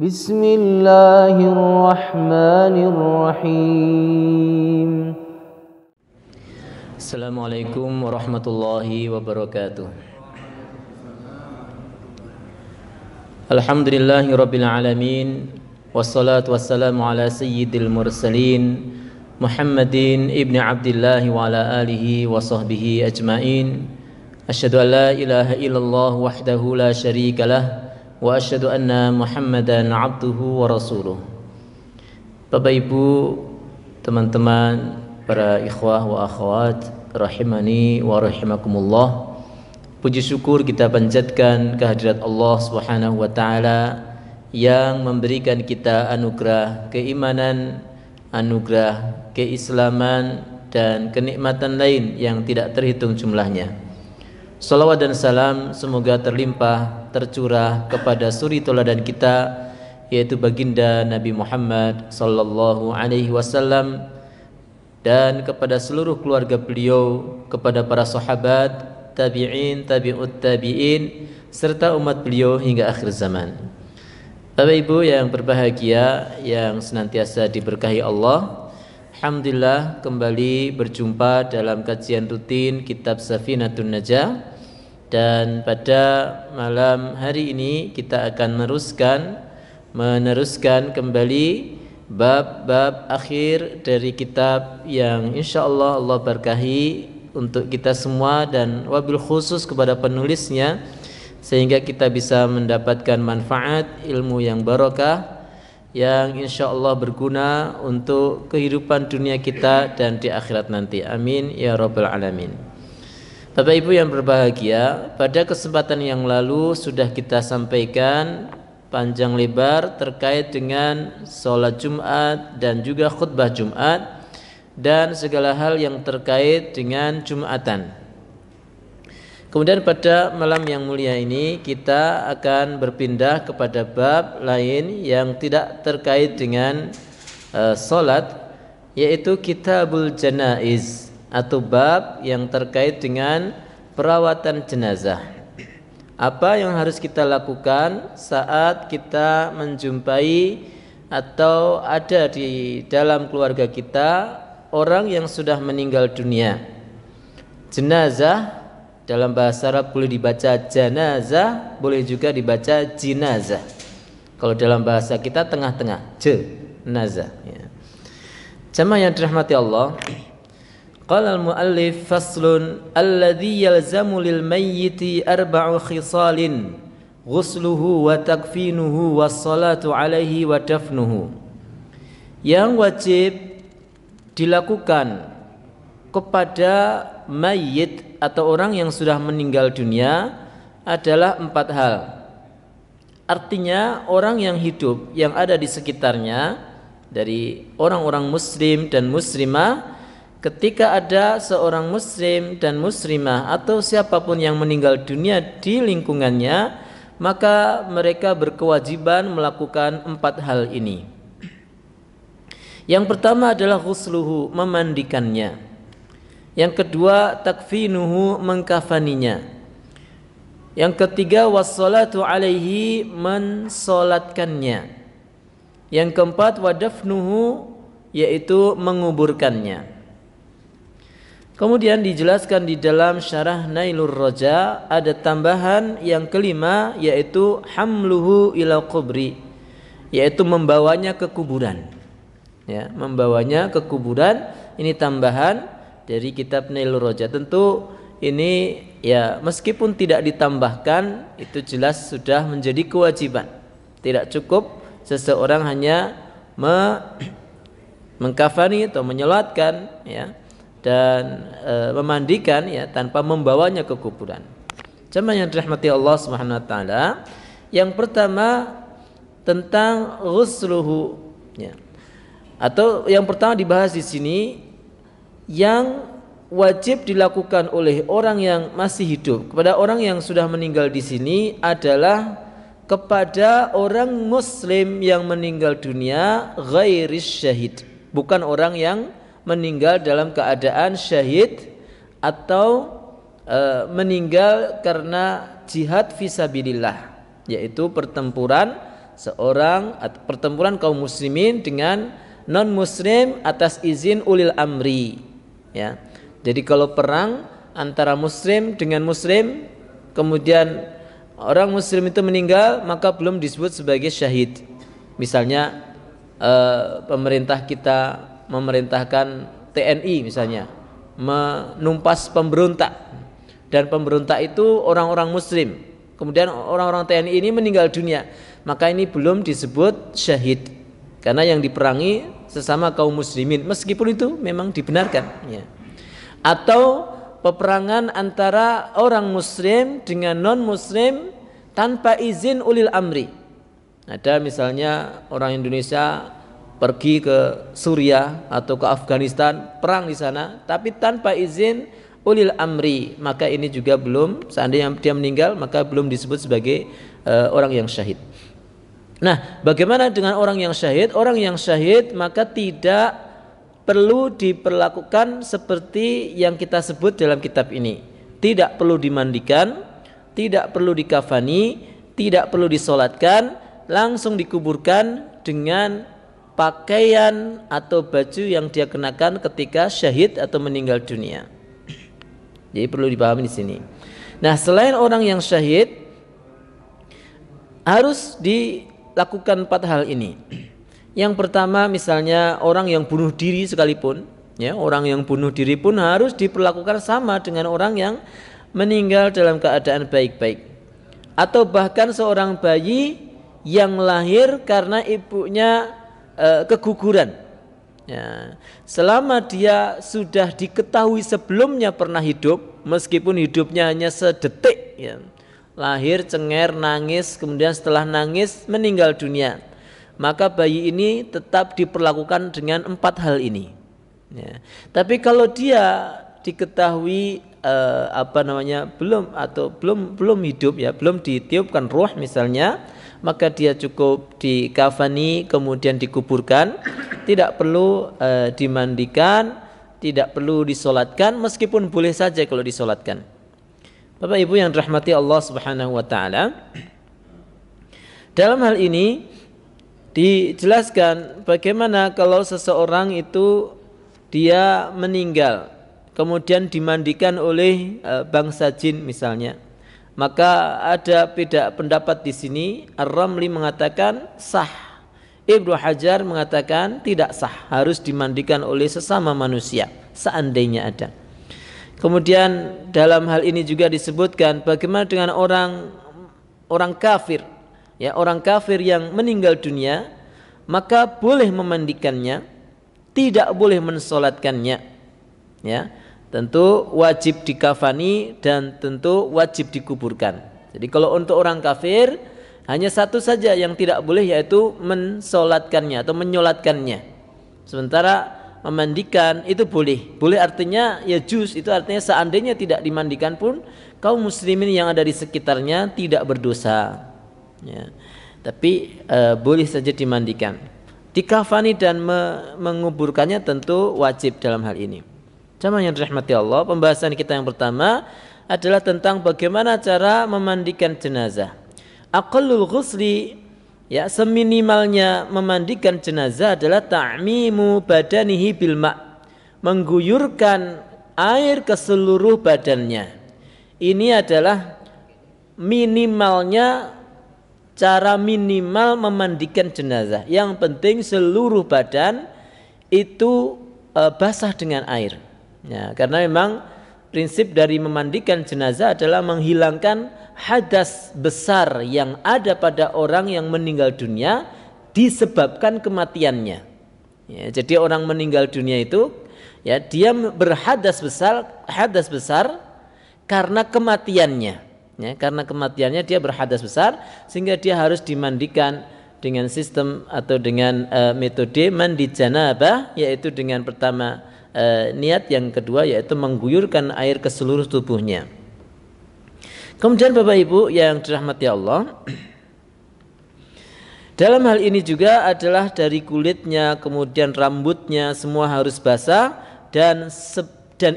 Bismillahirrahmanirrahim. Assalamualaikum warahmatullahi wabarakatuh. Alhamdulillahi rabbil alamin. Wassalatu wassalamu ala sayyidil mursalin Muhammadin ibni Abdillah wa ala alihi wa sahbihi ajmain. Asyhadu an la ilaha illallah wahdahu la syarika lah wa asyhadu anna Muhammadan abduhu wa rasuluh. Bapak Ibu, teman-teman, para ikhwah wa akhwat rahimani wa rahimakumullah, puji syukur kita panjatkan kehadirat Allah Subhanahu wa taala yang memberikan kita anugerah keimanan, anugerah keislaman dan kenikmatan lain yang tidak terhitung jumlahnya. Salawat dan salam semoga terlimpah tercurah kepada suri teladan kita, yaitu baginda Nabi Muhammad sallallahu alaihi wasallam, dan kepada seluruh keluarga beliau, kepada para sahabat, tabi'in, tabi'ut tabi'in, serta umat beliau hingga akhir zaman. Bapak Ibu yang berbahagia, yang senantiasa diberkahi Allah, alhamdulillah kembali berjumpa dalam kajian rutin kitab Safinatun Najah. Dan pada malam hari ini kita akan meneruskan kembali bab-bab akhir dari kitab yang insyaallah Allah berkahi untuk kita semua dan wabil khusus kepada penulisnya, sehingga kita bisa mendapatkan manfaat ilmu yang barokah yang insyaallah berguna untuk kehidupan dunia kita dan di akhirat nanti. Amin ya rabbal alamin. Bapak Ibu yang berbahagia, pada kesempatan yang lalu sudah kita sampaikan panjang lebar terkait dengan sholat Jumat dan juga khutbah Jumat dan segala hal yang terkait dengan Jumatan. Kemudian pada malam yang mulia ini kita akan berpindah kepada bab lain yang tidak terkait dengan sholat, yaitu Kitabul Janaiz, atau bab yang terkait dengan perawatan jenazah. Apa yang harus kita lakukan saat kita menjumpai atau ada di dalam keluarga kita orang yang sudah meninggal dunia. Jenazah dalam bahasa Arab boleh dibaca janazah, boleh juga dibaca jinazah. Kalau dalam bahasa kita tengah-tengah, jenazah ya. Jamaah yang dirahmati Allah, qala al-muallif faslun alladhi yalzamu lil mayyiti arba'u khisalin ghusluhu wa takfinuhu wassalatu alaihi wa dafnuhu. Yang wajib dilakukan kepada mayit atau orang yang sudah meninggal dunia adalah 4 hal. Artinya orang yang hidup yang ada di sekitarnya dari orang-orang muslim dan muslimah, ketika ada seorang muslim dan muslimah atau siapapun yang meninggal dunia di lingkungannya, maka mereka berkewajiban melakukan 4 hal ini. Yang pertama adalah ghusluhu, memandikannya. Yang kedua takfinuhu, mengkafaninya. Yang ketiga wassalatu alaihi, mensolatkannya. Yang keempat wadafnuhu, yaitu menguburkannya. Kemudian dijelaskan di dalam syarah Nailur Raja ada tambahan yang kelima, yaitu hamluhu ila kubri, yaitu membawanya ke kuburan. Ya, membawanya ke kuburan, ini tambahan dari kitab Nailur Raja. Tentu ini ya meskipun tidak ditambahkan, itu jelas sudah menjadi kewajiban. Tidak cukup seseorang hanya mengkafani atau menyolatkan ya, dan memandikan ya tanpa membawanya ke kuburan. Jemaah yang dirahmati Allah Subhanahu wa taala, yang pertama tentang ghusluhu ya. Atau yang pertama dibahas di sini yang wajib dilakukan oleh orang yang masih hidup kepada orang yang sudah meninggal di sini adalah kepada orang muslim yang meninggal dunia ghairis syahid, bukan orang yang meninggal dalam keadaan syahid atau meninggal karena jihad fisabilillah, yaitu pertempuran seorang pertempuran kaum muslimin dengan non muslim atas izin ulil amri, ya. Jadi kalau perang antara muslim dengan muslim, kemudian orang muslim itu meninggal, maka belum disebut sebagai syahid. Misalnya pemerintah kita memerintahkan TNI misalnya menumpas pemberontak, dan pemberontak itu orang-orang muslim, kemudian orang-orang TNI ini meninggal dunia, maka ini belum disebut syahid, karena yang diperangi sesama kaum muslimin, meskipun itu memang dibenarkan, ya. Atau peperangan antara orang muslim dengan non muslim tanpa izin ulil amri. Ada misalnya orang Indonesia pergi ke Suriah atau ke Afghanistan, perang di sana, tapi tanpa izin ulil amri, maka ini juga belum, seandainya dia meninggal, maka belum disebut sebagai orang yang syahid. Nah, bagaimana dengan orang yang syahid? Orang yang syahid maka tidak perlu diperlakukan seperti yang kita sebut dalam kitab ini. Tidak perlu dimandikan, tidak perlu dikafani, tidak perlu disolatkan, langsung dikuburkan dengan pakaian atau baju yang dia kenakan ketika syahid atau meninggal dunia. Jadi perlu dipahami di sini. Nah, selain orang yang syahid harus dilakukan 4 hal ini. Yang pertama, misalnya orang yang bunuh diri sekalipun, ya, orang yang bunuh diri pun harus diperlakukan sama dengan orang yang meninggal dalam keadaan baik-baik. Atau bahkan seorang bayi yang lahir karena ibunya keguguran, ya, selama dia sudah diketahui sebelumnya pernah hidup, meskipun hidupnya hanya sedetik, ya, lahir cenger nangis, kemudian setelah nangis meninggal dunia, maka bayi ini tetap diperlakukan dengan 4 hal ini, ya. Tapi kalau dia diketahui belum hidup, ya, belum ditiupkan ruh misalnya, maka dia cukup dikafani kemudian dikuburkan, tidak perlu dimandikan, tidak perlu disolatkan, meskipun boleh saja kalau disolatkan. Bapak Ibu yang dirahmati Allah Subhanahu wa taala, dalam hal ini dijelaskan bagaimana kalau seseorang itu dia meninggal kemudian dimandikan oleh bangsa jin misalnya. Maka ada beda pendapat di sini. Ar-Ramli mengatakan sah, Ibnu Hajar mengatakan tidak sah, harus dimandikan oleh sesama manusia seandainya ada. Kemudian dalam hal ini juga disebutkan bagaimana dengan orang kafir, ya, orang kafir yang meninggal dunia, maka boleh memandikannya, tidak boleh mensolatkannya, ya. Tentu wajib dikafani dan tentu wajib dikuburkan. Jadi kalau untuk orang kafir hanya satu saja yang tidak boleh, yaitu mensolatkannya atau menyolatkannya. Sementara memandikan itu boleh. Boleh artinya ya juz, itu artinya seandainya tidak dimandikan pun kaum muslimin yang ada di sekitarnya tidak berdosa, ya. Tapi boleh saja dimandikan. Dikafani dan menguburkannya tentu wajib dalam hal ini. Jamaah yang dirahmati Allah, pembahasan kita yang pertama adalah tentang bagaimana cara memandikan jenazah. Aqallul ghusli, ya, seminimalnya memandikan jenazah adalah ta'mimu badanihi bil ma', mengguyurkan air ke seluruh badannya. Ini adalah minimalnya, cara minimal memandikan jenazah. Yang penting seluruh badan itu basah dengan air. Ya, karena memang prinsip dari memandikan jenazah adalah menghilangkan hadas besar yang ada pada orang yang meninggal dunia disebabkan kematiannya. Ya, jadi orang meninggal dunia itu, ya, dia berhadas besar karena kematiannya. Ya, karena kematiannya dia berhadas besar sehingga dia harus dimandikan dengan sistem atau dengan metode mandi janabah, yaitu dengan pertama niat, yang kedua yaitu mengguyurkan air ke seluruh tubuhnya. Kemudian Bapak Ibu yang dirahmati Allah, dalam hal ini juga adalah dari kulitnya, kemudian rambutnya semua harus basah, dan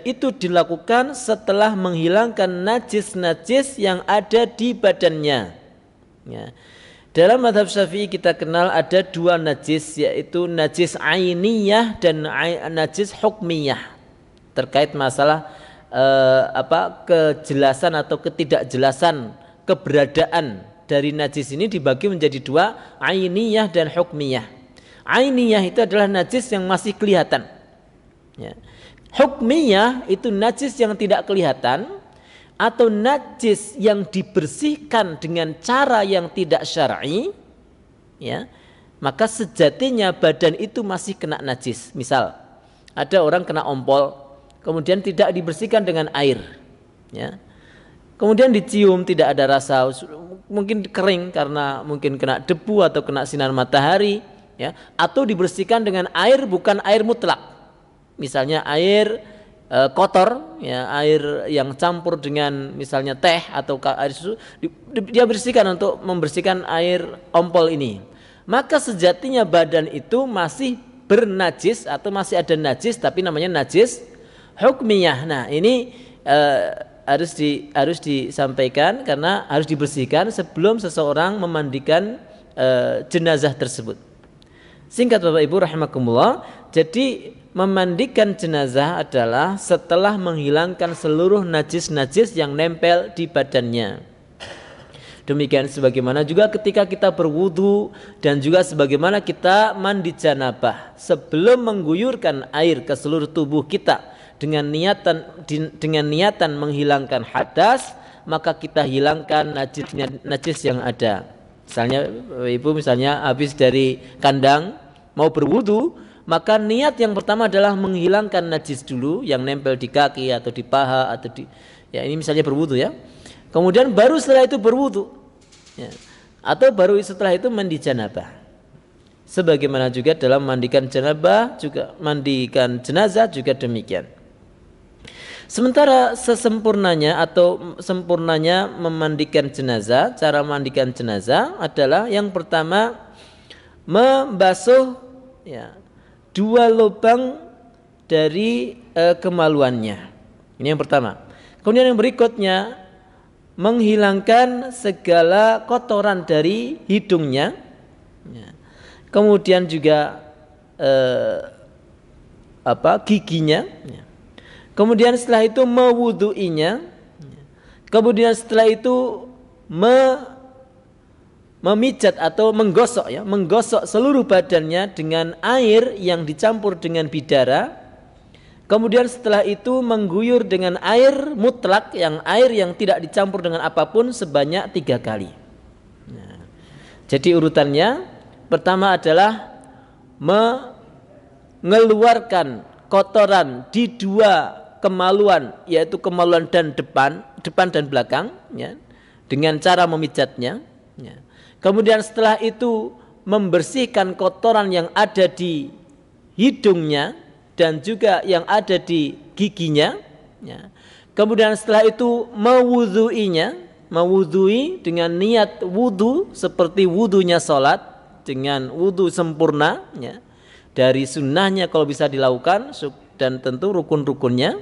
itu dilakukan setelah menghilangkan najis-najis yang ada di badannya, ya. Dalam mazhab Syafi'i kita kenal ada dua najis, yaitu najis ainiyah dan najis hukmiyah. Terkait masalah kejelasan atau ketidakjelasan keberadaan dari najis ini dibagi menjadi dua, ainiyah dan hukmiyah. Ainiyah itu adalah najis yang masih kelihatan. Ya. Hukmiyah itu najis yang tidak kelihatan atau najis yang dibersihkan dengan cara yang tidak syar'i. Ya. Maka sejatinya badan itu masih kena najis. Misal ada orang kena ompol, kemudian tidak dibersihkan dengan air. Ya. Kemudian dicium tidak ada rasa, mungkin kering karena mungkin kena debu atau kena sinar matahari, ya, atau dibersihkan dengan air bukan air mutlak, misalnya air kotor, ya, air yang campur dengan misalnya teh atau air susu, dia bersihkan untuk membersihkan air ompol ini. Maka sejatinya badan itu masih bernajis atau masih ada najis, tapi namanya najis hukmiyah. Nah ini harus disampaikan karena harus dibersihkan sebelum seseorang memandikan jenazah tersebut. Singkat Bapak Ibu rahimakumullah, jadi memandikan jenazah adalah setelah menghilangkan seluruh najis-najis yang nempel di badannya. Demikian sebagaimana juga ketika kita berwudu dan juga sebagaimana kita mandi janabah, sebelum mengguyurkan air ke seluruh tubuh kita dengan niatan menghilangkan hadas, maka kita hilangkan najis yang ada. Misalnya Ibu habis dari kandang mau berwudu, maka niat yang pertama adalah menghilangkan najis dulu yang nempel di kaki atau di paha atau ya ini misalnya berwudu ya. Kemudian baru setelah itu berwudu, ya. Atau baru setelah itu mandi janabah. Sebagaimana juga dalam mandikan janabah juga mandikan jenazah juga demikian. Sementara sesempurnanya atau sempurnanya memandikan jenazah, cara memandikan jenazah adalah yang pertama membasuh, ya, 2 lubang dari kemaluannya. Ini yang pertama. Kemudian yang berikutnya menghilangkan segala kotoran dari hidungnya, ya. Kemudian juga giginya, ya. Kemudian setelah itu mewuduinya. Kemudian setelah itu memijat atau menggosok, ya, menggosok seluruh badannya dengan air yang dicampur dengan bidara. Kemudian setelah itu mengguyur dengan air mutlak, yang air yang tidak dicampur dengan apapun sebanyak 3 kali. Nah, jadi urutannya pertama adalah mengeluarkan kotoran di 2 kemaluan, yaitu kemaluan depan dan belakang, ya, dengan cara memijatnya, ya. Kemudian setelah itu membersihkan kotoran yang ada di hidungnya dan juga yang ada di giginya, ya. Kemudian setelah itu mewudui dengan niat wudu seperti wudunya sholat, dengan wudu sempurna, ya, dari sunnahnya kalau bisa dilakukan, dan tentu rukun-rukunnya,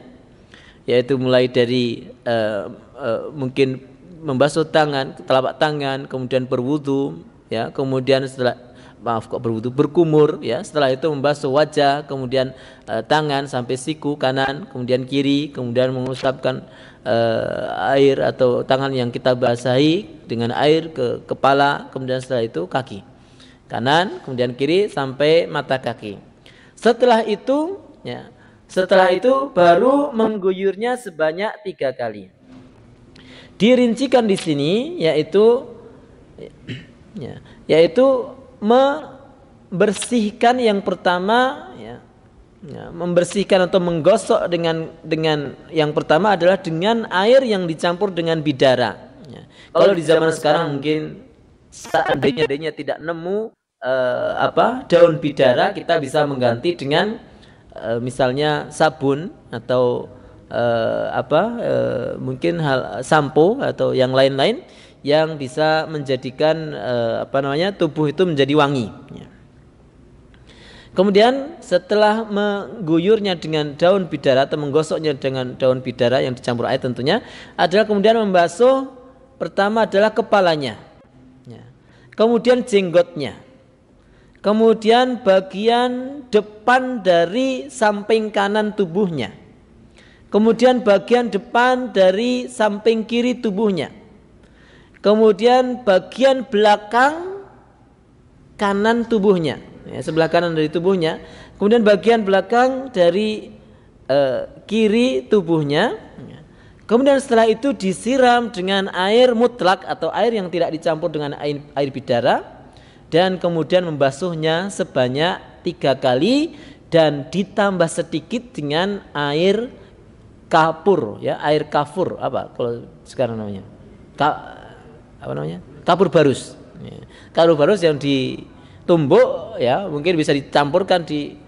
yaitu mulai dari mungkin membasuh tangan, telapak tangan, kemudian berwudu, ya, kemudian berkumur, ya, setelah itu membasuh wajah, kemudian tangan sampai siku kanan, kemudian kiri, kemudian mengusapkan air atau tangan yang kita basahi dengan air ke kepala, kemudian setelah itu kaki kanan, kemudian kiri sampai mata kaki. Setelah itu, ya, baru mengguyurnya sebanyak 3 kali. Dirincikan di sini yaitu membersihkan yang pertama, ya, membersihkan atau menggosok dengan yang pertama adalah dengan air yang dicampur dengan bidara. Ya. Kalau di zaman sekarang mungkin seandainya tidak nemu daun bidara, kita bisa mengganti dengan misalnya sabun atau mungkin sampo atau yang lain-lain yang bisa menjadikan tubuh itu menjadi wangi, ya. Kemudian setelah mengguyurnya dengan daun bidara atau menggosoknya dengan daun bidara yang dicampur air tentunya, adalah kemudian membasuh pertama adalah kepalanya, ya. kemudian jenggotnya, kemudian bagian depan dari samping kanan tubuhnya, kemudian bagian depan dari samping kiri tubuhnya, kemudian bagian belakang kanan tubuhnya, ya, sebelah kanan dari tubuhnya, kemudian bagian belakang dari kiri tubuhnya. Kemudian setelah itu disiram dengan air mutlak atau air yang tidak dicampur dengan air bidara, dan kemudian membasuhnya sebanyak 3 kali dan ditambah sedikit dengan air kapur, ya, air kafur, apa kalau sekarang namanya? Apa namanya? Kapur barus. Ya. Kapur barus yang ditumbuk, ya, mungkin bisa dicampurkan di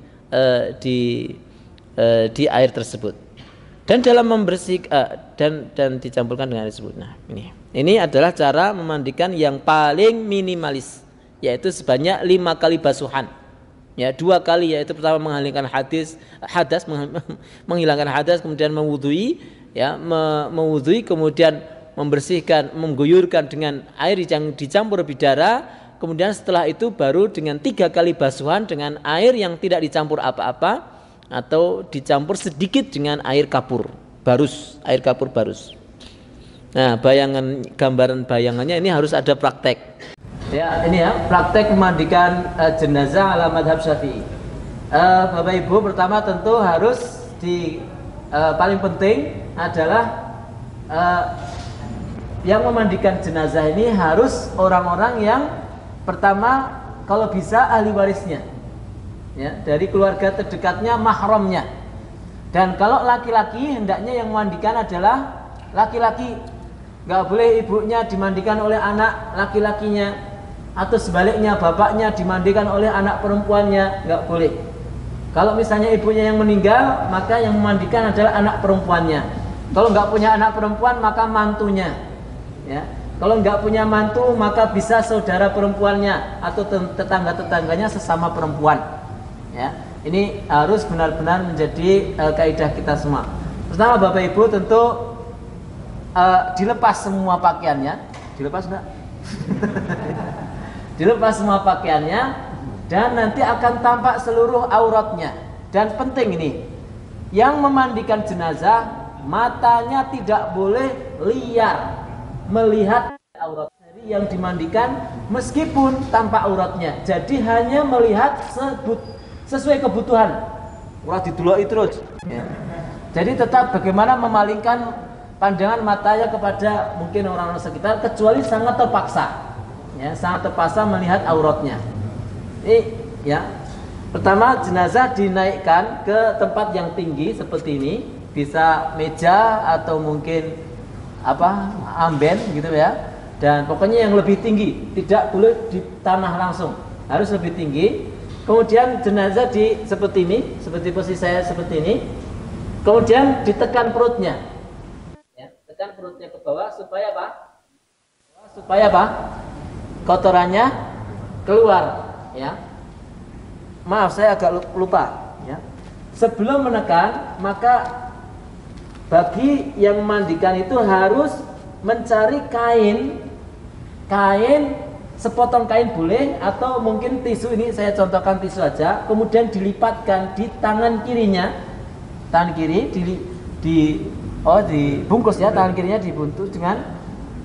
air tersebut. Dan dalam membersihkan dan dicampurkan dengan air tersebut. Nah, ini adalah cara memandikan yang paling minimalis, yaitu sebanyak 5 kali basuhan. Ya, 2 kali, yaitu pertama menghilangkan hadas, menghilangkan hadas, kemudian mewudhui, ya, mewudhui, kemudian membersihkan, mengguyurkan dengan air yang dicampur bidara, kemudian setelah itu baru dengan 3 kali basuhan dengan air yang tidak dicampur apa-apa atau dicampur sedikit dengan air kapur barus, air kapur barus. Nah, gambaran bayangannya ini harus ada praktek. Ya, ini ya, praktek memandikan jenazah ala madhab Syafi'i. Bapak Ibu, pertama tentu harus paling penting adalah yang memandikan jenazah ini harus orang-orang yang pertama kalau bisa ahli warisnya, ya, dari keluarga terdekatnya, mahramnya. Dan kalau laki-laki hendaknya yang memandikan adalah laki-laki, nggak boleh ibunya dimandikan oleh anak laki-lakinya, atau sebaliknya bapaknya dimandikan oleh anak perempuannya, nggak boleh. Kalau misalnya ibunya yang meninggal, maka yang memandikan adalah anak perempuannya. Kalau nggak punya anak perempuan, maka mantunya, ya. Kalau nggak punya mantu, maka bisa saudara perempuannya atau tetangga-tetangganya sesama perempuan. Ya, ini harus benar-benar menjadi kaidah kita semua. Pertama, Bapak Ibu tentu dilepas semua pakaiannya, dilepas enggak? Dilepas semua pakaiannya dan nanti akan tampak seluruh auratnya. Dan penting ini, yang memandikan jenazah matanya tidak boleh liar melihat aurat dari yang dimandikan meskipun tanpa auratnya. Jadi hanya melihat sesuai kebutuhan. Ora didelok terus. Ya. Jadi tetap bagaimana memalingkan pandangan matanya kepada mungkin orang-orang sekitar, kecuali sangat terpaksa. Ya, sangat terpaksa melihat auratnya. Ini, ya. Pertama, jenazah dinaikkan ke tempat yang tinggi seperti ini, bisa meja atau mungkin amben gitu ya. Dan pokoknya yang lebih tinggi, tidak boleh di tanah langsung, harus lebih tinggi. Kemudian jenazah seperti ini, seperti posisi saya seperti ini. Kemudian ditekan perutnya, ya, tekan perutnya ke bawah supaya apa? Supaya apa? Kotorannya keluar, ya. Maaf, saya agak lupa, ya. Sebelum menekan, maka bagi yang memandikan itu harus mencari kain, sepotong kain boleh, atau mungkin tisu, ini saya contohkan tisu aja, kemudian dilipatkan di tangan kirinya, tangan kiri dibungkus, ya, tangan kirinya dibungkus dengan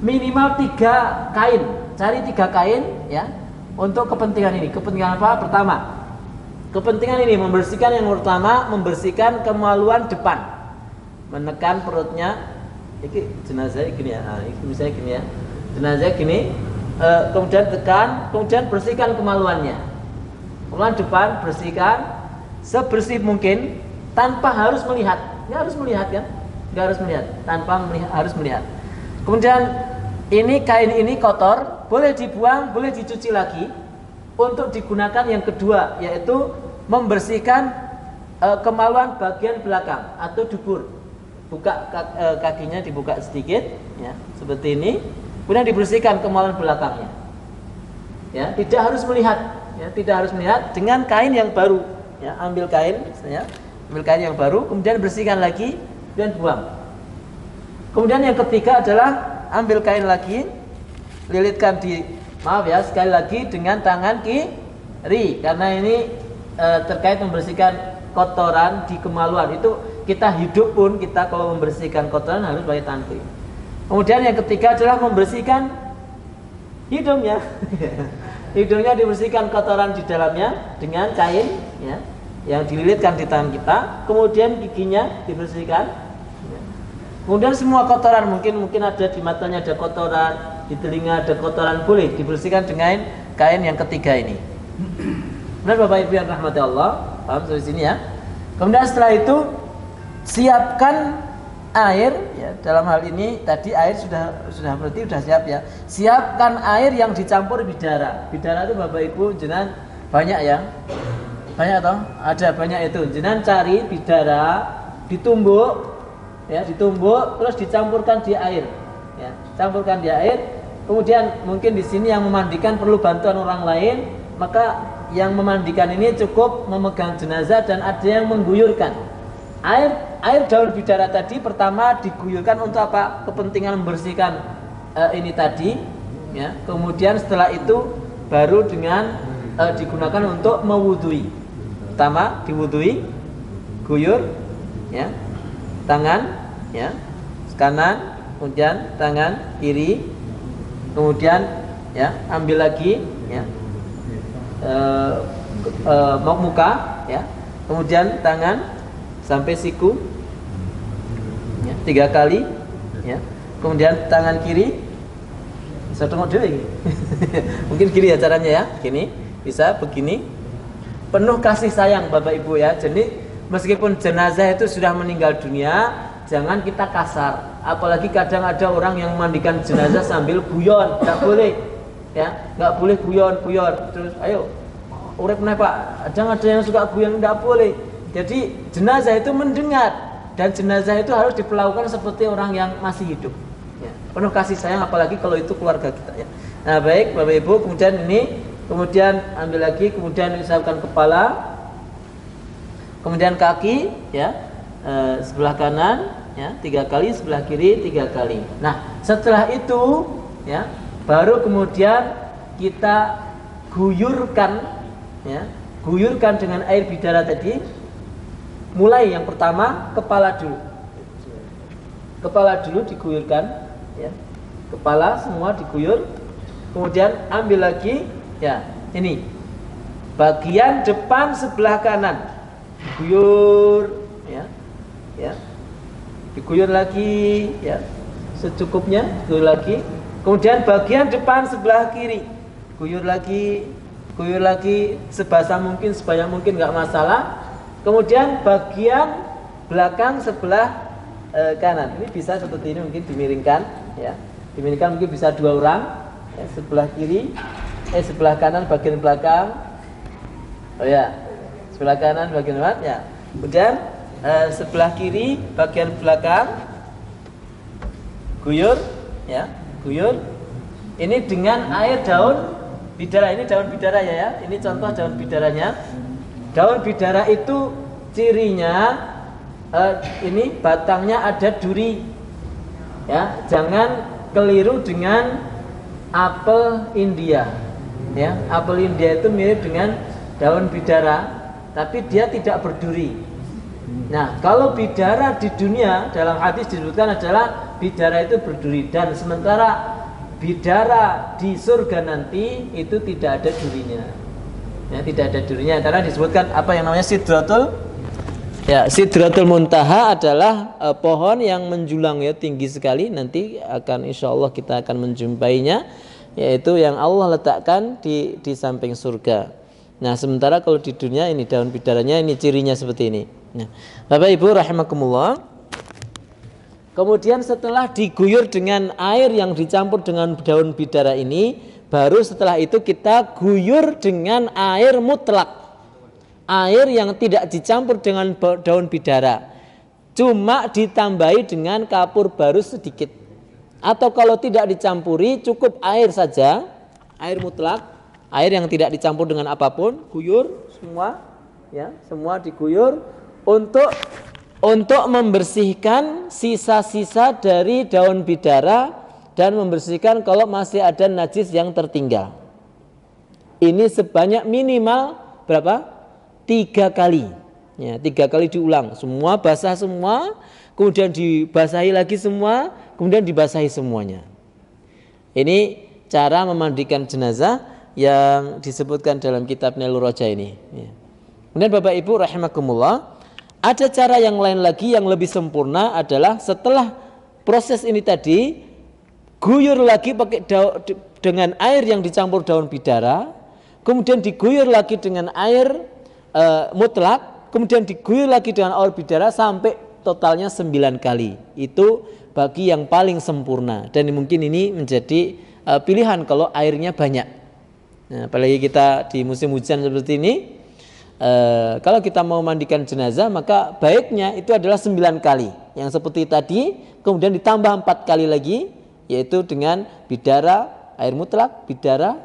minimal 3 kain, cari 3 kain, ya, untuk kepentingan ini. Kepentingan apa? Pertama, kepentingan ini membersihkan, yang pertama membersihkan kemaluan depan, menekan perutnya. Ini jenazah gini ya, misalnya gini ya, jenazah gini. Kemudian tekan, kemudian bersihkan kemaluannya, kemaluan depan bersihkan sebersih mungkin tanpa harus melihat. Nggak harus melihat kan? Nggak harus melihat, tanpa melihat, harus melihat. Kemudian ini kain ini kotor, boleh dibuang, boleh dicuci lagi untuk digunakan yang kedua, yaitu membersihkan kemaluan bagian belakang atau dubur. Buka kakinya, dibuka sedikit, ya, seperti ini. Kemudian dibersihkan kemaluan belakangnya, ya, tidak harus melihat, ya, tidak harus melihat, dengan kain yang baru, ya, ambil kain, ya, ambil kain yang baru, kemudian bersihkan lagi dan buang. Kemudian yang ketiga adalah ambil kain lagi, lilitkan di Maaf ya, sekali lagi dengan tangan kiri, karena ini terkait membersihkan kotoran di kemaluan. Itu kita hidup pun kita kalau membersihkan kotoran harus pakai tangan kiri. Kemudian yang ketiga adalah membersihkan hidungnya. Hidungnya dibersihkan kotoran di dalamnya dengan kain ya, yang dililitkan di tangan kita. Kemudian giginya dibersihkan. Kemudian semua kotoran, mungkin ada di matanya ada kotoran, di telinga ada kotoran, boleh dibersihkan dengan kain yang ketiga ini. Benar Bapak Ibu yang rahmati Allah, paham sampai sini ya. Kemudian setelah itu siapkan air ya, dalam hal ini tadi air sudah berarti sudah siap ya. Siapkan air yang dicampur bidara. Bidara itu Bapak Ibu jenengan banyak ya. Banyak toh? Ada banyak itu. Jenengan cari bidara, ditumbuk ya, ditumbuk terus dicampurkan di air. Ya, campurkan di air. Kemudian mungkin di sini yang memandikan perlu bantuan orang lain, maka yang memandikan ini cukup memegang jenazah dan ada yang mengguyurkan. Air daun bidara tadi pertama diguyurkan untuk apa? Kepentingan membersihkan ini tadi ya. Kemudian setelah itu baru dengan digunakan untuk mewudui. Pertama diwudui, guyur ya. Tangan ya. Kanan, kemudian tangan kiri. Kemudian ya, ambil lagi ya. Muka ya. Kemudian tangan sampai siku ya, 3 kali ya. Kemudian tangan kiri saya tengok dulu ini. Mungkin kiri ya caranya ya, gini bisa begini, penuh kasih sayang Bapak Ibu ya. Jadi meskipun jenazah itu sudah meninggal dunia, jangan kita kasar. Apalagi kadang ada orang yang memandikan jenazah sambil guyon, nggak boleh ya, nggak boleh guyon terus ayo urip meneh Pak, ada yang suka guyon, nggak boleh. Jadi jenazah itu mendengar dan jenazah itu harus diperlakukan seperti orang yang masih hidup ya. Penuh kasih sayang apalagi kalau itu keluarga kita ya. Nah baik Bapak Ibu, kemudian ini, kemudian ambil lagi, kemudian diusapkan kepala, kemudian kaki ya, sebelah kanan ya 3 kali, sebelah kiri 3 kali. Nah setelah itu ya baru kemudian kita guyurkan ya, guyurkan dengan air bidara tadi. Mulai yang pertama kepala dulu diguyurkan ya, kepala semua diguyur. Kemudian ambil lagi ya, ini bagian depan sebelah kanan diguyur ya, ya diguyur lagi ya, secukupnya diguyur lagi. Kemudian bagian depan sebelah kiri guyur lagi sebasah mungkin, sebanyak mungkin, nggak masalah. Kemudian bagian belakang sebelah kanan ini bisa seperti ini, mungkin dimiringkan ya, dimiringkan mungkin bisa 2 orang ya, sebelah kiri sebelah kanan bagian belakang, oh ya, sebelah kanan bagian belakang ya. Kemudian sebelah kiri bagian belakang guyur ya, guyur ini dengan air daun bidara. Ini daun bidara ya, ini contoh daun bidaranya. Daun bidara itu cirinya ini batangnya ada duri ya, jangan keliru dengan apel India ya. Apel India itu mirip dengan daun bidara tapi dia tidak berduri. Nah kalau bidara di dunia dalam hadis disebutkan adalah bidara itu berduri, dan sementara bidara di surga nanti itu tidak ada durinya ya, tidak ada durinya, karena disebutkan apa yang namanya sidratul ya. Sidratul muntaha adalah pohon yang menjulang ya, tinggi sekali, nanti akan insyaallah kita akan menjumpainya, yaitu yang Allah letakkan di samping surga. Nah sementara kalau di dunia ini daun bidaranya ini cirinya seperti ini. Nah Bapak Ibu rahimakumullah, kemudian setelah diguyur dengan air yang dicampur dengan daun bidara ini, baru setelah itu kita guyur dengan air mutlak, air yang tidak dicampur dengan daun bidara, cuma ditambahi dengan kapur baru sedikit. Atau kalau tidak dicampuri cukup air saja, air mutlak, air yang tidak dicampur dengan apapun, guyur semua ya, semua diguyur untuk membersihkan sisa-sisa dari daun bidara dan membersihkan kalau masih ada najis yang tertinggal. Ini sebanyak minimal berapa? 3 kali. Ya, 3 kali diulang. Semua basah semua, kemudian dibasahi lagi semua, kemudian dibasahi semuanya. Ini cara memandikan jenazah yang disebutkan dalam kitab Nailur Roja ini. Ya. Kemudian Bapak Ibu rahimakumullah, ada cara yang lain lagi yang lebih sempurna adalah setelah proses ini tadi, guyur lagi pakai dengan air yang dicampur daun bidara, kemudian diguyur lagi dengan air mutlak, kemudian diguyur lagi dengan air bidara sampai totalnya 9 kali. Itu bagi yang paling sempurna, dan mungkin ini menjadi pilihan kalau airnya banyak. Nah, apalagi kita di musim hujan seperti ini, kalau kita mau mandikan jenazah maka baiknya itu adalah 9 kali yang seperti tadi, kemudian ditambah 4 kali lagi, yaitu dengan bidara, air mutlak, bidara,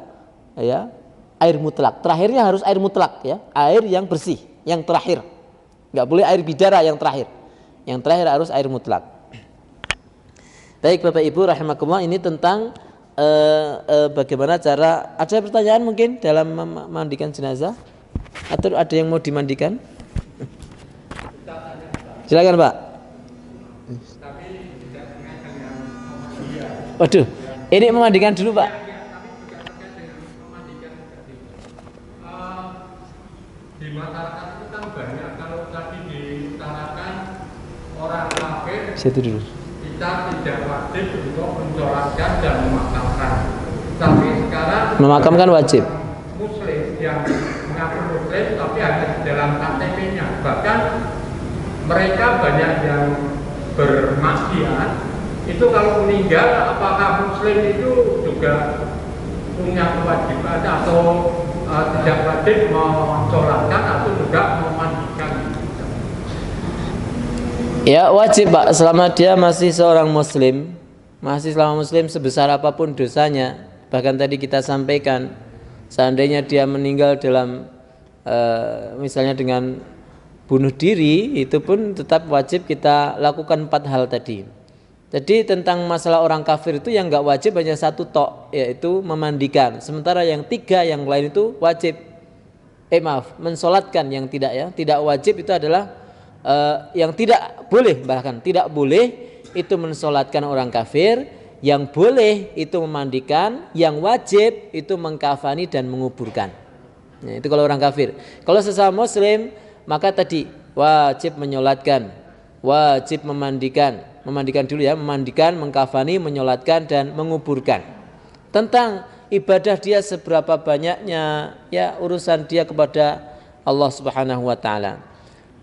ya, air mutlak. Terakhirnya harus air mutlak, ya, air yang bersih, yang terakhir. Nggak boleh air bidara yang terakhir. Yang terakhir harus air mutlak. Baik Bapak Ibu rahimakumullah, ini tentang bagaimana cara. Ada pertanyaan mungkin dalam memandikan jenazah? Atau ada yang mau dimandikan? Silakan Pak. Waduh, ini memandikan dulu Pak. Di masyarakat itu kan banyak, kalau tadi diutarakan orang kafir, Situ dulu. kita tidak wajib untuk mensolatkan dan memakamkan. Tapi sekarang Memakamkan wajib. Muslim yang mengaku Muslim tapi ada di dalam KTP-nya. Bahkan mereka banyak yang bermaksiat. Itu kalau meninggal, apakah Muslim itu juga punya kewajiban atau tidak wajib mensolatkan atau juga memandikan? Ya wajib Pak, selama dia masih seorang Muslim, masih selama Muslim sebesar apapun dosanya. Bahkan tadi kita sampaikan, seandainya dia meninggal dalam misalnya dengan bunuh diri, itu pun tetap wajib kita lakukan 4 hal tadi. Jadi tentang masalah orang kafir itu yang nggak wajib hanya 1 tok, yaitu memandikan. Sementara yang 3 yang lain itu wajib. Mensolatkan yang tidak, ya, tidak wajib itu adalah yang tidak boleh, bahkan tidak boleh itu mensolatkan orang kafir. Yang boleh itu memandikan, yang wajib itu mengkafani dan menguburkan. Nah, itu kalau orang kafir. Kalau sesama Muslim maka tadi wajib menyolatkan, wajib memandikan dulu, ya, memandikan, mengkafani, menyolatkan dan menguburkan. Tentang ibadah dia seberapa banyaknya, ya, urusan dia kepada Allah Subhanahu wa taala.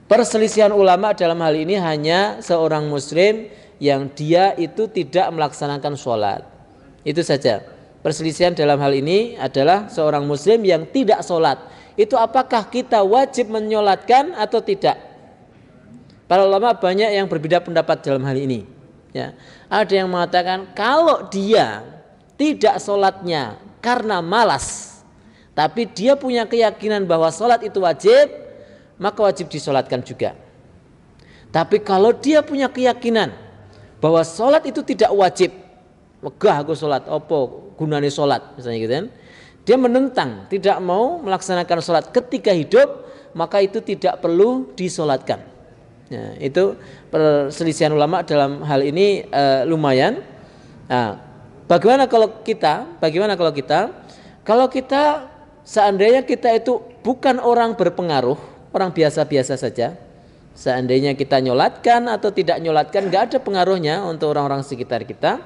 Perselisihan ulama dalam hal ini hanya seorang Muslim yang dia itu tidak melaksanakan sholat. Itu saja. Perselisihan dalam hal ini adalah seorang Muslim yang tidak sholat. Itu apakah kita wajib menyolatkan atau tidak? Para ulama banyak yang berbeda pendapat dalam hal ini. Ya. Ada yang mengatakan kalau dia tidak sholatnya karena malas, tapi dia punya keyakinan bahwa sholat itu wajib, maka wajib disolatkan juga. Tapi kalau dia punya keyakinan bahwa sholat itu tidak wajib, megah aku sholat, opo gunane sholat, misalnya gitu kan, dia menentang, tidak mau melaksanakan sholat ketika hidup, maka itu tidak perlu disolatkan. Nah, itu perselisihan ulama dalam hal ini lumayan. Nah, bagaimana kalau kita seandainya kita itu bukan orang berpengaruh, orang biasa-biasa saja, seandainya kita nyolatkan atau tidak nyolatkan nggak ada pengaruhnya untuk orang-orang sekitar kita,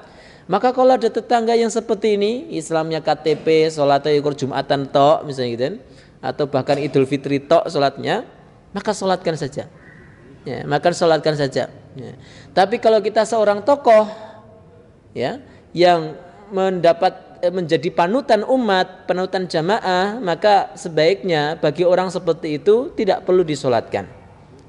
maka kalau ada tetangga yang seperti ini, Islamnya KTP, sholatnya ukur Jumatan tok misalnya gitu, atau bahkan Idul Fitri tok sholatnya, maka sholatkan saja. Ya, maka sholatkan saja. Ya. Tapi kalau kita seorang tokoh, ya, yang menjadi panutan umat, panutan jamaah, maka sebaiknya bagi orang seperti itu tidak perlu disolatkan.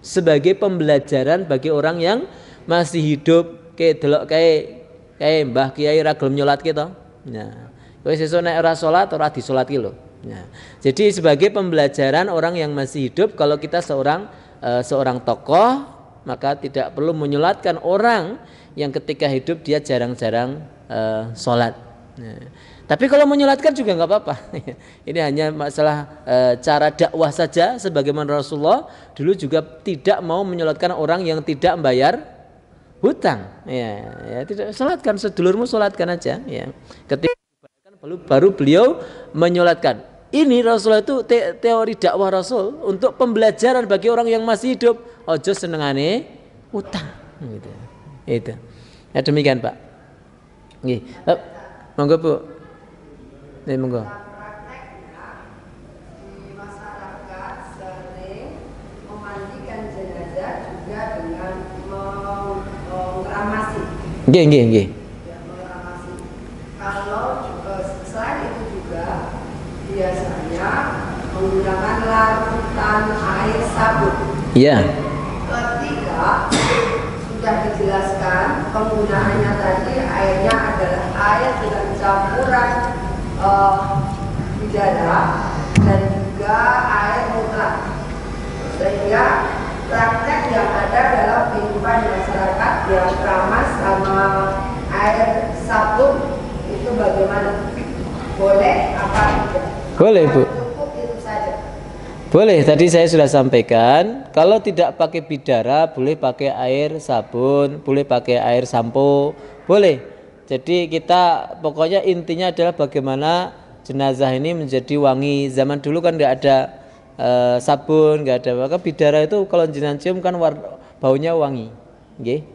Sebagai pembelajaran bagi orang yang masih hidup, kayak Mbah Kiai ra gelem nyolat kita. Nah, kowe sesuk nek ora salat ora disolatki lho. Nah, jadi sebagai pembelajaran orang yang masih hidup, kalau kita seorang tokoh, maka tidak perlu menyolatkan orang yang ketika hidup dia jarang-jarang sholat. Tapi kalau menyolatkan juga nggak apa-apa. Ini hanya masalah cara dakwah saja. Sebagaimana Rasulullah dulu juga tidak mau menyolatkan orang yang tidak membayar hutang. Ya, tidak sholatkan, sedulurmu sholatkan aja. Ya. Ketika baru beliau menyolatkan. Ini Rasulullah itu teori dakwah Rasul untuk pembelajaran bagi orang yang masih hidup. Ojo senengane utang. Gitu. Itu. Ya demikian Pak. Nggih. Monggo Bu. Nih monggo. Di masyarakat sering memandikan jenazah juga dengan mengeramasi. Nggih. Ya, mengeramasi. Kalau selain itu juga biasanya menggunakan larutan air sabun. Iya. Ketika sudah dijelaskan penggunaannya tadi, airnya adalah air dengan campuran bidara dan juga air mutlak, sehingga praktek yang ada dalam kehidupan masyarakat yang keramas sama air sabun itu bagaimana? Boleh apa tidak? Boleh Bu. Cukup itu saja. Boleh, tadi saya sudah sampaikan, kalau tidak pakai bidara boleh pakai air sabun, boleh pakai air sampo, boleh. Jadi kita pokoknya intinya adalah bagaimana jenazah ini menjadi wangi. Zaman dulu kan nggak ada sabun, nggak ada, maka bidara itu kalau jenazah cium kan baunya wangi. Nggih.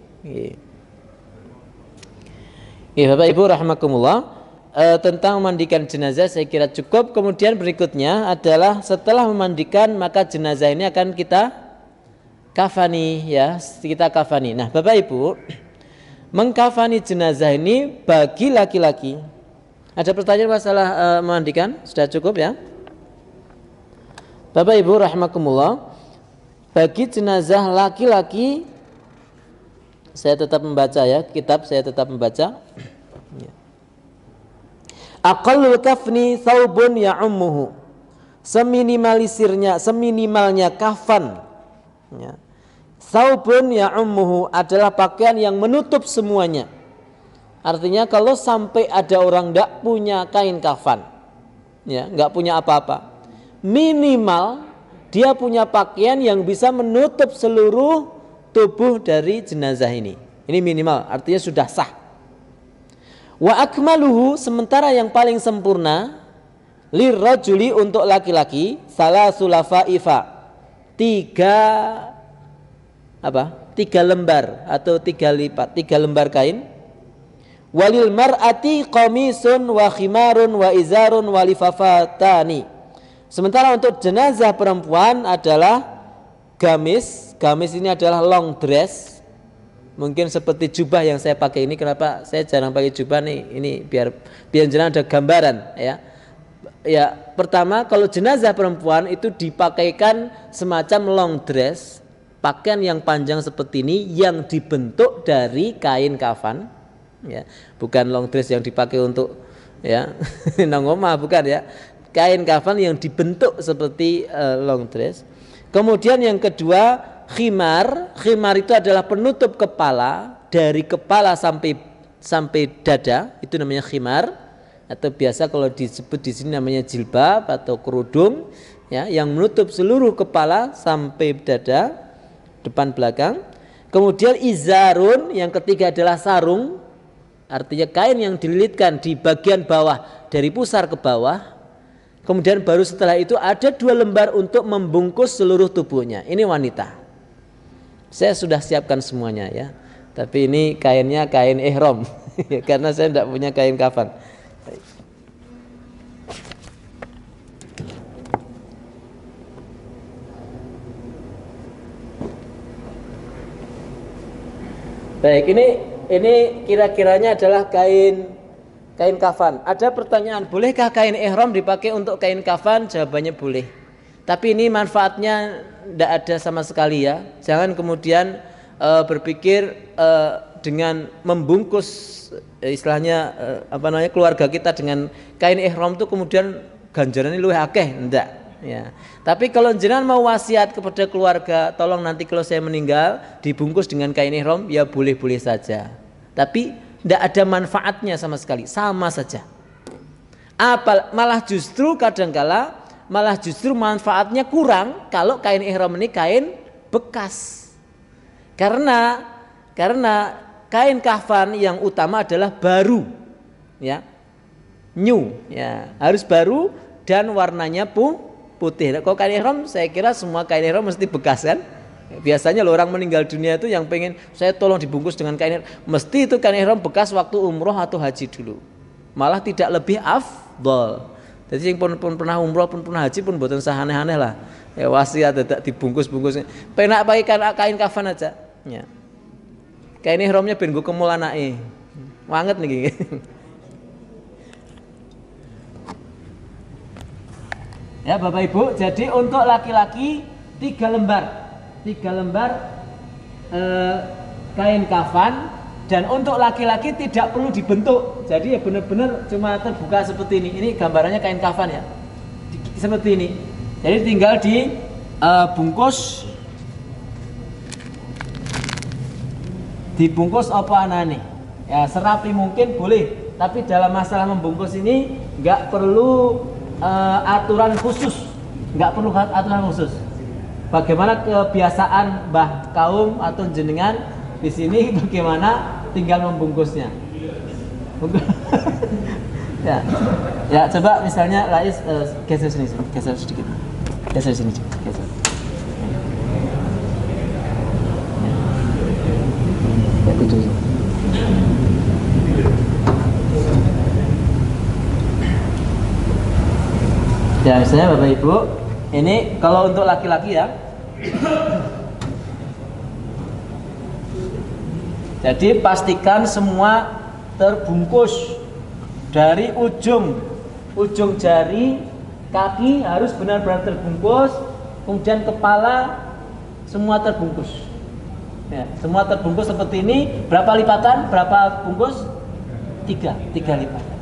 Bapak Ibu rahimakumullah. Tentang memandikan jenazah saya kira cukup. Kemudian berikutnya adalah setelah memandikan maka jenazah ini akan kita kafani, ya, kita kafani. Nah Bapak Ibu, mengkafani jenazah ini bagi laki-laki. Ada pertanyaan masalah memandikan? Sudah cukup ya Bapak Ibu rahimakumullah. Bagi jenazah laki-laki saya tetap membaca ya, kitab saya tetap membaca. Aqallul kafni thawbun ya'ummuhu. Seminimalnya kafan. Ya. Thawbun ya'ummuhu adalah pakaian yang menutup semuanya. Artinya kalau sampai ada orang tidak punya kain kafan, ya, nggak punya apa-apa, minimal dia punya pakaian yang bisa menutup seluruh tubuh dari jenazah ini. Ini minimal, artinya sudah sah. Wa akmaluhu, sementara yang paling sempurna lirrajuli untuk laki-laki salasulafaifa, tiga lembar atau tiga lembar kain. Walil mar'ati qamisun wa khimarun wa izarun wa lifafatani. Sementara untuk jenazah perempuan adalah gamis ini adalah long dress. Mungkin seperti jubah yang saya pakai ini. Kenapa saya jarang pakai jubah nih? Ini biar jelas ada gambaran ya. Ya, pertama kalau jenazah perempuan itu dipakaikan semacam long dress, pakaian yang panjang seperti ini yang dibentuk dari kain kafan ya. Bukan long dress yang dipakai untuk ya nang omah, bukan ya. Kain kafan yang dibentuk seperti long dress. Kemudian yang kedua, khimar itu adalah penutup kepala, dari kepala sampai dada, itu namanya khimar, atau biasa kalau disebut di sini namanya jilbab atau kerudung ya, yang menutup seluruh kepala sampai dada, depan belakang. Kemudian izarun, yang ketiga adalah sarung, artinya kain yang dililitkan di bagian bawah dari pusar ke bawah. Kemudian baru setelah itu ada 2 lembar untuk membungkus seluruh tubuhnya. Ini wanita. Saya sudah siapkan semuanya ya. Tapi ini kainnya kain ihram karena saya tidak punya kain kafan. Baik, ini kira-kiranya adalah kain kafan. Ada pertanyaan, bolehkah kain ihram dipakai untuk kain kafan? Jawabannya boleh. Tapi ini manfaatnya tidak ada sama sekali ya. Jangan kemudian berpikir dengan membungkus istilahnya keluarga kita dengan kain ihram itu kemudian ganjarannya luwih akeh, enggak ya. Tapi kalau jenengan mau wasiat kepada keluarga, tolong nanti kalau saya meninggal dibungkus dengan kain ihram, ya boleh-boleh saja. Tapi Tidak ada manfaatnya sama sekali, sama saja. Malah justru kadangkala malah justru manfaatnya kurang kalau kain ihram ini kain bekas. Karena kain kafan yang utama adalah baru, ya, new, ya, harus baru dan warnanya putih. Kalau kain ihram, saya kira semua kain ihram mesti bekas kan? Biasanya loh orang meninggal dunia itu yang pengen saya tolong dibungkus dengan kain ihram, mesti itu kain ihram bekas waktu umroh atau haji dulu. Malah tidak lebih afdol. Jadi yang pun pernah umroh pun pernah haji pun buatan sah aneh-aneh lah. Ya wasiat tidak dibungkus-bungkus. Penak pakai kain kafan aja. Ya. Kain ihramnya ben nggo kemul anake. Wanget niki. Ya Bapak Ibu, jadi untuk laki-laki 3 lembar kain kafan, dan untuk laki-laki tidak perlu dibentuk. Jadi ya benar-benar cuma terbuka seperti ini. Ini gambarannya kain kafan ya. Seperti ini. Jadi tinggal dibungkus apa anane. Ya serapi mungkin boleh, tapi dalam masalah membungkus ini nggak perlu aturan khusus. Bagaimana kebiasaan mbah kaum atau jenengan di sini, bagaimana tinggal membungkusnya. ya coba misalnya Lais geser sini, geser sedikit, geser sini, geser. Ya gitu. Ya misalnya Bapak Ibu, ini kalau untuk laki-laki ya. Jadi pastikan semua terbungkus dari ujung jari kaki harus benar-benar terbungkus, kemudian kepala semua terbungkus. Ya, semua terbungkus seperti ini. Berapa lipatan? Berapa bungkus? 3 lipatan.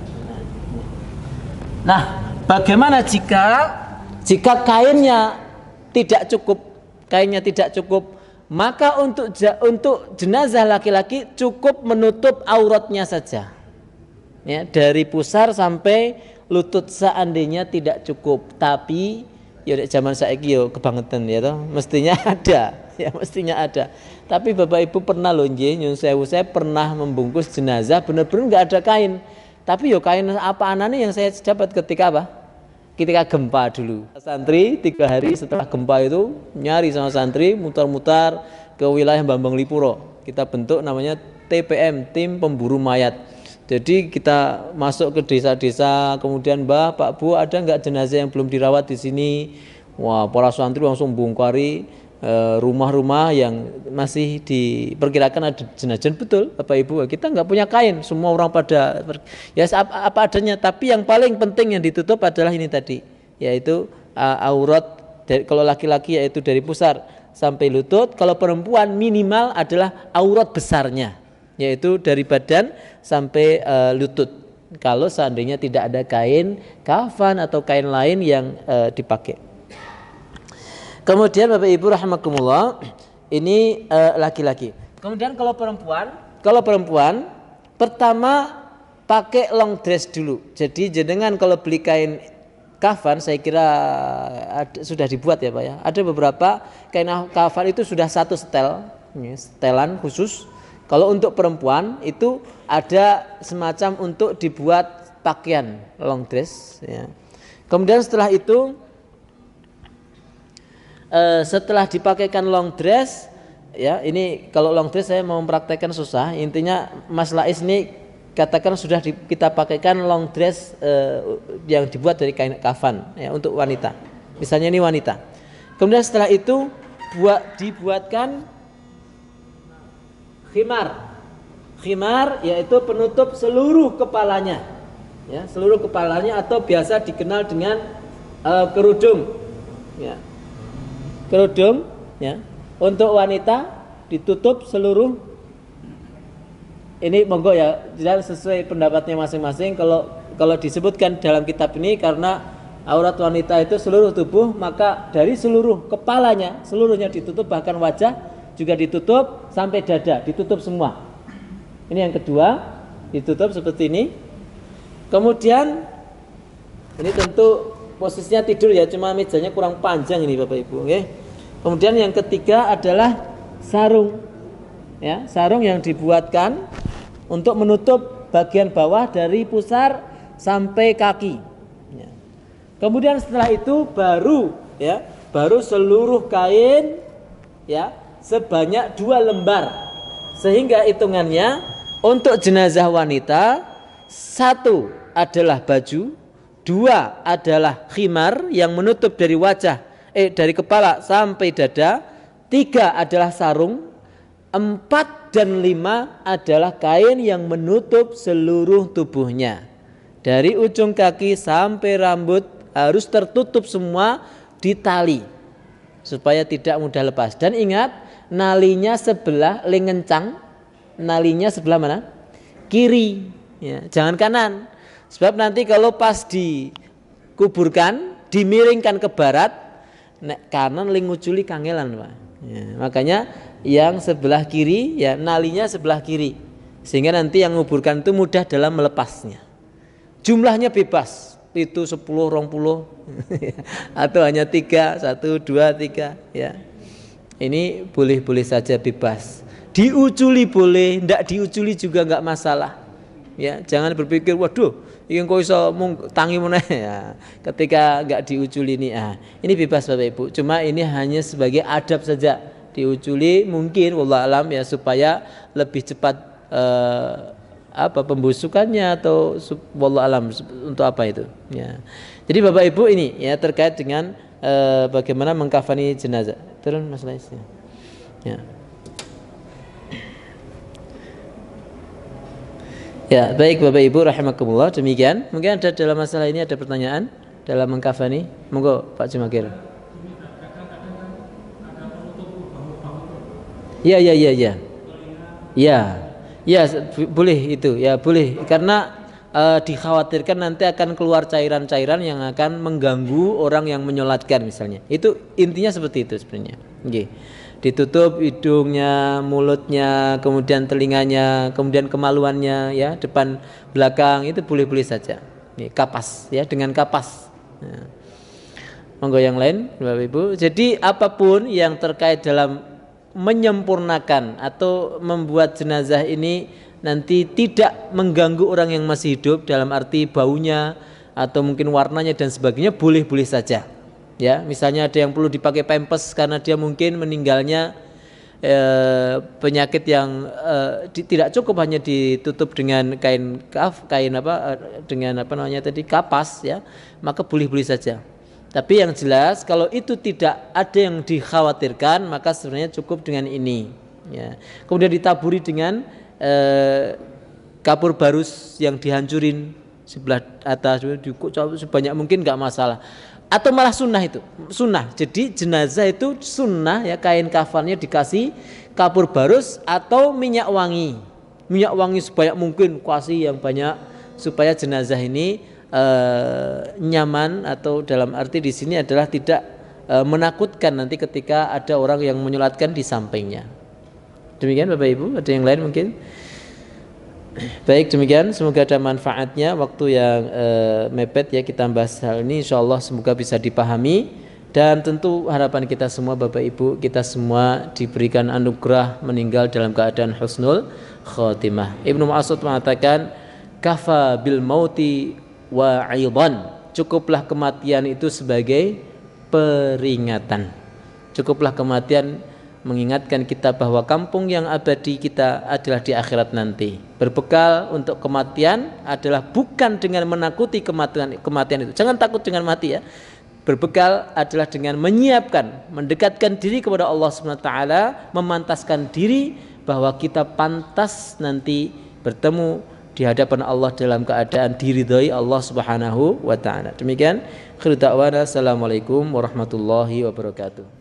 Nah, bagaimana jika kainnya tidak cukup? Maka untuk jenazah laki-laki cukup menutup auratnya saja. Ya, dari pusar sampai lutut seandainya tidak cukup. Tapi ya zaman saiki yo kebangetan ya toh, mestinya ada. Ya mestinya ada. Tapi Bapak Ibu pernah loh nggih nyun sewu, saya pernah membungkus jenazah benar-benar enggak ada kain. Tapi yo kain apa anane yang saya dapat ketika apa? Ketika gempa dulu. Santri 3 hari setelah gempa itu nyari sama santri, mutar-mutar ke wilayah Bambang Lipuro. Kita bentuk namanya TPM, tim pemburu mayat. Jadi kita masuk ke desa-desa, kemudian Mbah, Pak Bu, ada nggak jenazah yang belum dirawat di sini? Wah, para santri langsung bongkari rumah-rumah yang masih diperkirakan ada jenazah. Betul Bapak Ibu, kita nggak punya kain, semua orang pada ya apa adanya. Tapi yang paling penting yang ditutup adalah ini tadi, yaitu aurat. Kalau laki-laki yaitu dari pusar sampai lutut, kalau perempuan minimal adalah aurat besarnya, yaitu dari badan sampai lutut. Kalau seandainya tidak ada kain kafan atau kain lain yang dipakai. Kemudian Bapak Ibu rahimakumullah, ini laki-laki. Kemudian kalau perempuan pertama pakai long dress dulu. Jadi jenengan kalau beli kain kafan, saya kira sudah dibuat ya Pak ya. Ada beberapa kain kafan itu sudah satu setelan khusus. Kalau untuk perempuan itu ada semacam untuk dibuat pakaian long dress ya. Kemudian setelah itu setelah dipakaikan long dress ya, ini kalau long dress saya mau mempraktekkan susah. Intinya Mas Lais ini katakan sudah kita pakaikan long dress yang dibuat dari kain kafan ya, untuk wanita. Misalnya ini wanita. Kemudian setelah itu dibuatkan khimar yaitu penutup seluruh kepalanya ya, seluruh kepalanya, atau biasa dikenal dengan kerudung ya. Kerudung ya, untuk wanita ditutup seluruh. Ini monggo ya, sesuai pendapatnya masing-masing. Kalau disebutkan dalam kitab ini karena aurat wanita itu seluruh tubuh, maka dari seluruh kepalanya seluruhnya ditutup, bahkan wajah juga ditutup sampai dada, ditutup semua. Ini yang kedua. ditutup seperti ini. Kemudian ini tentu posisinya tidur ya, cuma mejanya kurang panjang ini Bapak Ibu, okay? Kemudian yang ketiga adalah sarung, ya, sarung yang dibuatkan untuk menutup bagian bawah dari pusar sampai kaki. Ya. Kemudian setelah itu baru seluruh kain, ya, sebanyak 2 lembar, sehingga hitungannya untuk jenazah wanita 1 adalah baju, 2 adalah khimar yang menutup dari dari kepala sampai dada, 3 adalah sarung, 4 dan 5 adalah kain yang menutup seluruh tubuhnya. Dari ujung kaki sampai rambut harus tertutup semua di tali supaya tidak mudah lepas. Dan ingat, nalinya sebelah lengencang, nalinya sebelah mana? Kiri, ya, jangan kanan. Sebab nanti kalau pas dikuburkan, dimiringkan ke barat, nek kanan linguculi kangelan, Pak. Ya, makanya yang sebelah kiri, ya, nalinya sebelah kiri, sehingga nanti yang menguburkan itu mudah dalam melepasnya. Jumlahnya bebas, itu 10, 20 atau hanya 3, 1, 2, 3, ya. Ini boleh-boleh saja bebas. Diuculi boleh, ndak diuculi juga nggak masalah. Ya, jangan berpikir waduh, ingin kau iso tangi meneh ya. Ketika nggak diuculi ini bebas Bapak Ibu. Cuma ini hanya sebagai adab saja. Diuculi mungkin wallah alam ya, supaya lebih cepat pembusukannya atau wallah alam untuk apa itu ya. Jadi Bapak Ibu ini ya terkait dengan bagaimana mengkafani jenazah. Turun Mas Lais ya. Ya, baik Bapak Ibu rahimakumullah, demikian. Mungkin ada dalam masalah ini ada pertanyaan dalam mengkafani. Monggo Pak Jumakir. Ya. Ya, boleh itu. Ya, boleh. Karena dikhawatirkan nanti akan keluar cairan-cairan yang akan mengganggu orang yang menyolatkan misalnya. Itu intinya seperti itu sebenarnya. Nggih. Ditutup hidungnya, mulutnya, kemudian telinganya, kemudian kemaluannya, ya, depan belakang, itu boleh-boleh saja. Nih, kapas, ya, dengan kapas. Ya. Monggo yang lain, Bapak Ibu. Jadi apapun yang terkait dalam menyempurnakan atau membuat jenazah ini nanti tidak mengganggu orang yang masih hidup, dalam arti baunya atau mungkin warnanya dan sebagainya, boleh-boleh saja. Ya, misalnya ada yang perlu dipakai pampers karena dia mungkin meninggalnya penyakit yang tidak cukup hanya ditutup dengan kapas ya, maka boleh-boleh saja. Tapi yang jelas kalau itu tidak ada yang dikhawatirkan, maka sebenarnya cukup dengan ini ya. Kemudian ditaburi dengan kapur barus yang dihancurin sebelah atas sebanyak mungkin nggak masalah. Atau malah sunnah itu, sunnah. Jadi jenazah itu sunnah ya, kain kafannya dikasih kapur barus atau minyak wangi sebanyak mungkin, kasih yang banyak supaya jenazah ini nyaman, atau dalam arti di sini adalah tidak menakutkan nanti ketika ada orang yang menyolatkan di sampingnya. Demikian Bapak Ibu, ada yang lain mungkin? Baik, demikian, semoga ada manfaatnya. Waktu yang mepet ya, kita bahas hal ini, insyaallah semoga bisa dipahami. Dan tentu harapan kita semua Bapak Ibu, kita semua diberikan anugerah meninggal dalam keadaan husnul khotimah. Ibnu Mas'ud mengatakan, kafa bil mauti wa aidan, cukuplah kematian itu sebagai peringatan. Cukuplah kematian mengingatkan kita bahwa kampung yang abadi kita adalah di akhirat nanti. Berbekal untuk kematian adalah bukan dengan menakuti kematian itu. Jangan takut dengan mati ya. Berbekal adalah dengan menyiapkan, mendekatkan diri kepada Allah Subhanahu wa taala, memantaskan diri bahwa kita pantas nanti bertemu di hadapan Allah dalam keadaan diridhai Allah Subhanahu wa taala. Demikian, akhir da'wana, assalamualaikum warahmatullahi wabarakatuh.